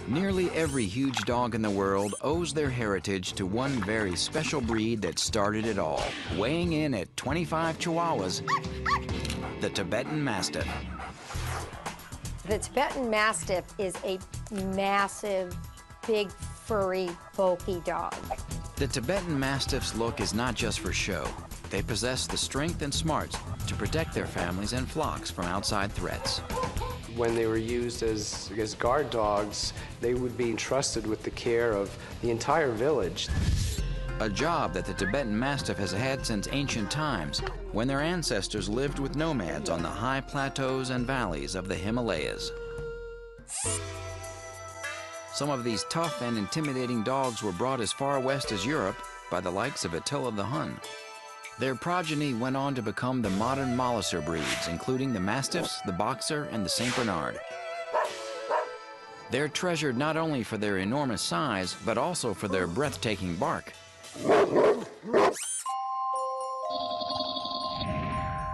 Nearly every huge dog in the world owes their heritage to one very special breed that started it all, weighing in at 25 Chihuahuas, the Tibetan Mastiff. The Tibetan Mastiff is a massive, big, furry, bulky dog. The Tibetan Mastiff's look is not just for show. They possess the strength and smarts to protect their families and flocks from outside threats. When they were used as guard dogs, they would be entrusted with the care of the entire village. A job that the Tibetan Mastiff has had since ancient times, when their ancestors lived with nomads on the high plateaus and valleys of the Himalayas. Some of these tough and intimidating dogs were brought as far west as Europe by the likes of Attila the Hun. Their progeny went on to become the modern Molosser breeds, including the Mastiffs, the Boxer, and the St. Bernard. They're treasured not only for their enormous size, but also for their breathtaking bark.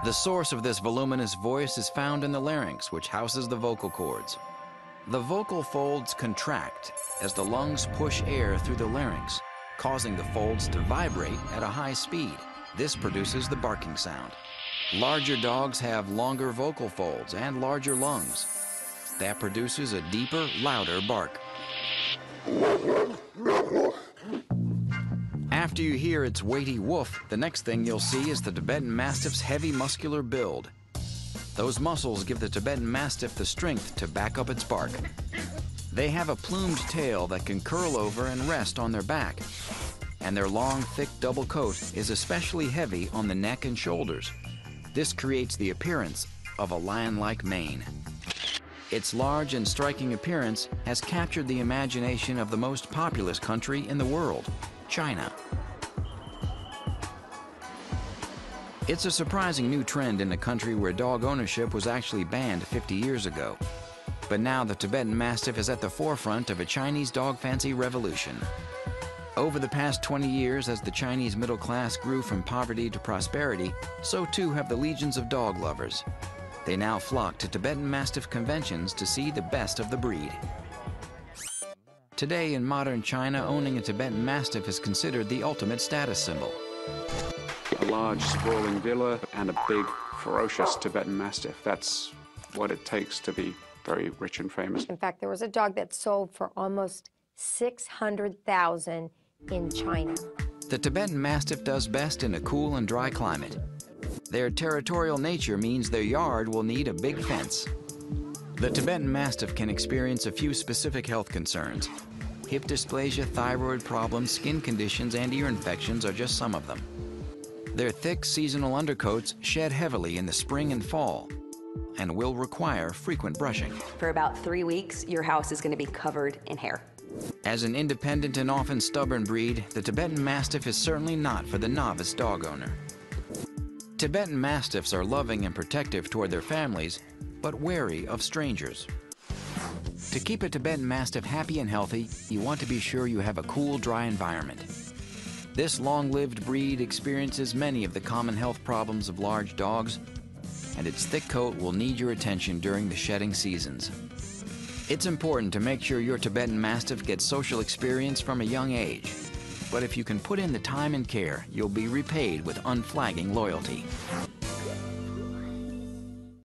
The source of this voluminous voice is found in the larynx, which houses the vocal cords. The vocal folds contract as the lungs push air through the larynx, causing the folds to vibrate at a high speed. This produces the barking sound. Larger dogs have longer vocal folds and larger lungs. That produces a deeper, louder bark. After you hear its weighty woof, the next thing you'll see is the Tibetan Mastiff's heavy muscular build. Those muscles give the Tibetan Mastiff the strength to back up its bark. They have a plumed tail that can curl over and rest on their back, and their long, thick double coat is especially heavy on the neck and shoulders. This creates the appearance of a lion-like mane. Its large and striking appearance has captured the imagination of the most populous country in the world, China. It's a surprising new trend in a country where dog ownership was actually banned 50 years ago. But now the Tibetan Mastiff is at the forefront of a Chinese dog fancy revolution. Over the past 20 years, as the Chinese middle class grew from poverty to prosperity, so too have the legions of dog lovers. They now flock to Tibetan Mastiff conventions to see the best of the breed. Today in modern China, owning a Tibetan Mastiff is considered the ultimate status symbol. A large, sprawling villa and a big, ferocious Tibetan Mastiff. That's what it takes to be very rich and famous. In fact, there was a dog that sold for almost $600,000 in China. The Tibetan Mastiff does best in a cool and dry climate. Their territorial nature means their yard will need a big fence. The Tibetan Mastiff can experience a few specific health concerns. Hip dysplasia, thyroid problems, skin conditions, and ear infections are just some of them. Their thick seasonal undercoats shed heavily in the spring and fall and will require frequent brushing. For about 3 weeks, your house is going to be covered in hair. As an independent and often stubborn breed, the Tibetan Mastiff is certainly not for the novice dog owner. Tibetan Mastiffs are loving and protective toward their families, but wary of strangers. To keep a Tibetan Mastiff happy and healthy, you want to be sure you have a cool, dry environment. This long-lived breed experiences many of the common health problems of large dogs, and its thick coat will need your attention during the shedding seasons. It's important to make sure your Tibetan Mastiff gets social experience from a young age. But if you can put in the time and care, you'll be repaid with unflagging loyalty.